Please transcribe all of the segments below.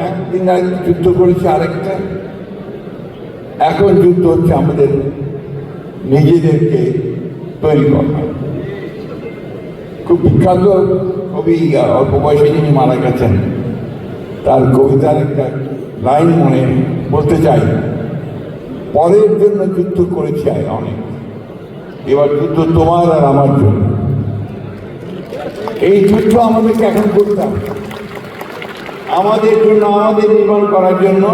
একদিন যুদ্ধ করেছে আরেকটা, এখন যুদ্ধ হচ্ছে আমাদের নিজেদেরকে তৈরি করা। খুব বিখ্যাত কবি, অল্প বয়সে যিনি মারা গেছেন, তার কবিতার একটা লাইন মনে বলতে চাই, পরের জন্য যুদ্ধ করেছি অনেক, এবার যুদ্ধ তোমার আর আমার জন্য। এই যুদ্ধ আমাদেরকে এখন করতে হবে, আমাদের জন্য, আমাদের নির্মাণ করার জন্য।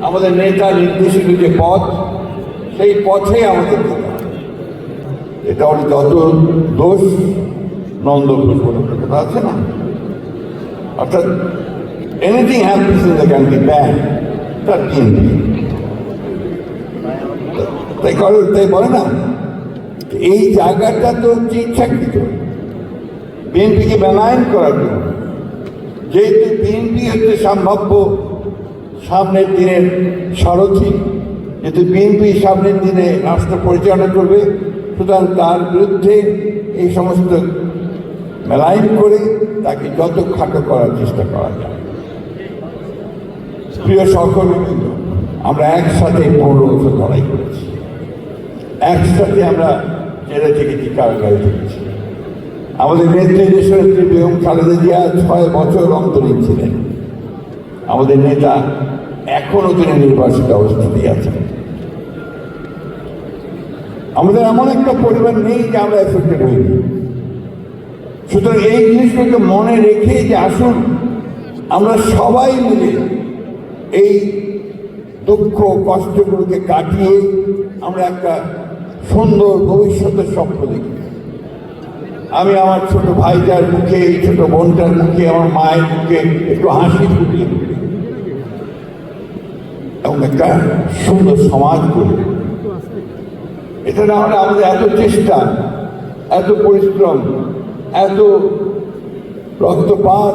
আমাদের নেতা নির্দেশিত যে পথ, সেই পথে আমাদের যেতে হবে। এটা হলো যত দোষ নন্দ ঘোষ বলে কথা আছে না, অর্থাৎ anything happens in the country bad, তার বিএনপি তাই বলে না। এই জায়গাটা তো হচ্ছে ইচ্ছাকৃত বিএনপিকে বেনায়ন করার জন্য, যেহেতু বিএনপি হচ্ছে সম্ভাব্য সামনের দিনের সারথি, যেহেতু বিএনপি সামনের দিনে রাষ্ট্র পরিচালনা করবে, সুতরাং তার বিরুদ্ধে এই সমস্ত মেলাইন করে তাকে যত খাটো করার চেষ্টা করা যায়। প্রিয় সহকর্মীবৃন্দ, আমরা একসাথে 15 বছর লড়াই করেছি, একসাথে আমরা জেলে থেকেছি, কারাগারে থেকেছি। আমাদের নেত্রী, দেশনেত্রী বেগম খালেদা জিয়া 6 বছর অন্তরীণ ছিলেন। আমাদের নেতা এখনো তিনি নির্বাসিত অবস্থাতেই আছেন। আমাদের এমন একটা পরিবার নেই যে আমরা এফেক্টেড হইনি। সুতরাং এই জিনিসগুলোকে মনে রেখে যে আসুন আমরা সবাই মিলে এই দুঃখ কষ্টগুলোকে কাটিয়ে আমরা একটা সুন্দর ভবিষ্যতের স্বপ্ন দেখি। আমি আমার ছোট ভাইটার মুখে, এই ছোট বোনটার মুখে, আমার মায়ের মুখে একটু হাসি ফুটিয়ে এবং একটা সুন্দর সমাজ করি। এটা না হলে আমাদের এত চেষ্টা, এত পরিশ্রম, এত রক্তপাত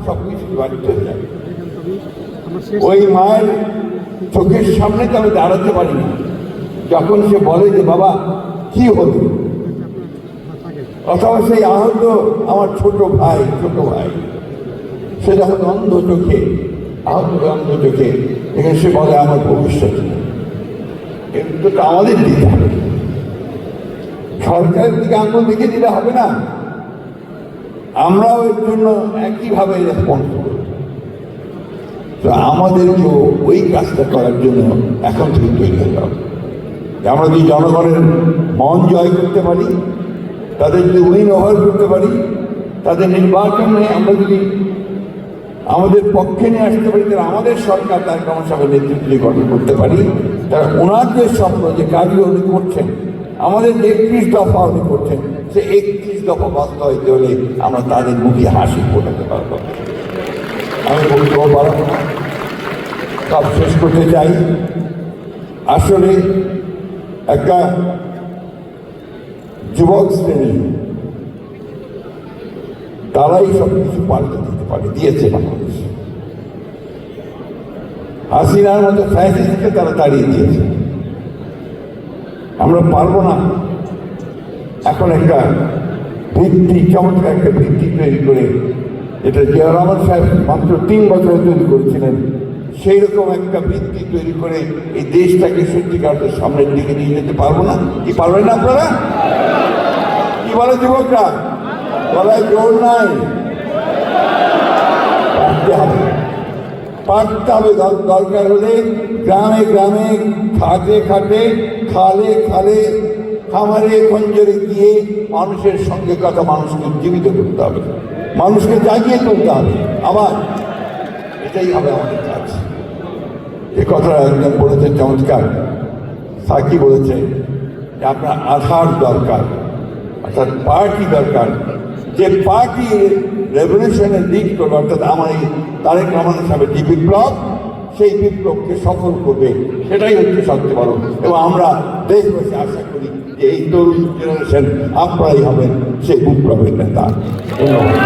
সবকিছু ব্যর্থ হয়ে যাবে। ওই মায়ের চোখের সামনে তো আমি দাঁড়াতে পারি না যখন সে বলে যে বাবা কি হলো, অথবা সেই আহত আমার ছোট ভাই সে যখন অন্ধ চোখে, আহত অন্ধ চোখে এখানে সে বলে আমার ভবিষ্যৎ। কিন্তু আমাদের দিতে হবে, সরকারের দিকে আঙুল দিকে দিলে হবে না। আমরাও এর জন্য একইভাবে রেসপন্স করব। তো আমাদেরকেও ওই কাজটা করার জন্য এখন থেকে তৈরি হতে হবে। আমরা যদি জনগণের মন জয় করতে পারি, তাদের যদি উইন ওভার করতে পারি, তাদের নির্বাচনে আমরা যদি আমাদের পক্ষে নিয়ে আসতে পারি, তারা আমাদের সরকার তার ক্রমশাবের নেতৃত্ব গঠন করতে পারি, তারা ওনার যে স্বপ্ন, যে কাজগুলো উনি করছেন, আমাদের যে 31 দফা উনি করছেন, সে 31 দফা বাস্তবায়িত হলে আমরা তাদের মুখে হাসি ফোটাতে পারব। আমি বক্তব্য বাড়াবো না, সব শেষ করতে চাই। আসলে একটা যুবক শ্রেণী, তারাই সব কিছু পাল্টে দিতে পারে, দিয়েছে বাংলাদেশ। হাসিনার মতো ফ্যাসিস্টকে তারা তাড়িয়ে দিয়েছে। আমরা পারবো না এখন একটা ভিত্তি, চমৎকার একটা ভিত্তি তৈরি করে, যেটা জিয়া রহমান সাহেব মাত্র 3 বছরে তৈরি করেছিলেন, সেই রকম একটা ভিত্তি তৈরি করে এই দেশটাকে সত্যিকারের সামনের দিকে নিয়ে যেতে পারবো না? কি পারবেন না আপনারা? কি বলে যুবকরা? বলায় জোর নাই, পারতে হবে। দরকার হলে গ্রামে গ্রামে, খাটে খাটে, খালে খালে, খামারে খঞ্জরে গিয়ে মানুষের সঙ্গে কথা, মানুষকে জীবিত করতে হবে, মানুষকে জাগিয়ে তুলতে হবে। আবার এটাই হবে আমাদের কাজ। এ কথাটা একদম বলেছে চমৎকার, সাকি বলেছে যে আপনার আধার দরকার, অর্থাৎ পার্টি দরকার, যে পার্টি রেভলিউশনের দিক করবে, অর্থাৎ আমার এই তারেক রহমান সাহেবের যে বিপ্লব, সেই বিপ্লবকে সফল করবে, সেটাই হচ্ছে সবচেয়ে বড়। এবং আমরা দেশবাসী আশা করি যে এই তরুণ জেনারেশন আপনারাই হবেন সেই বিপ্লবের নেতা। ধন্যবাদ।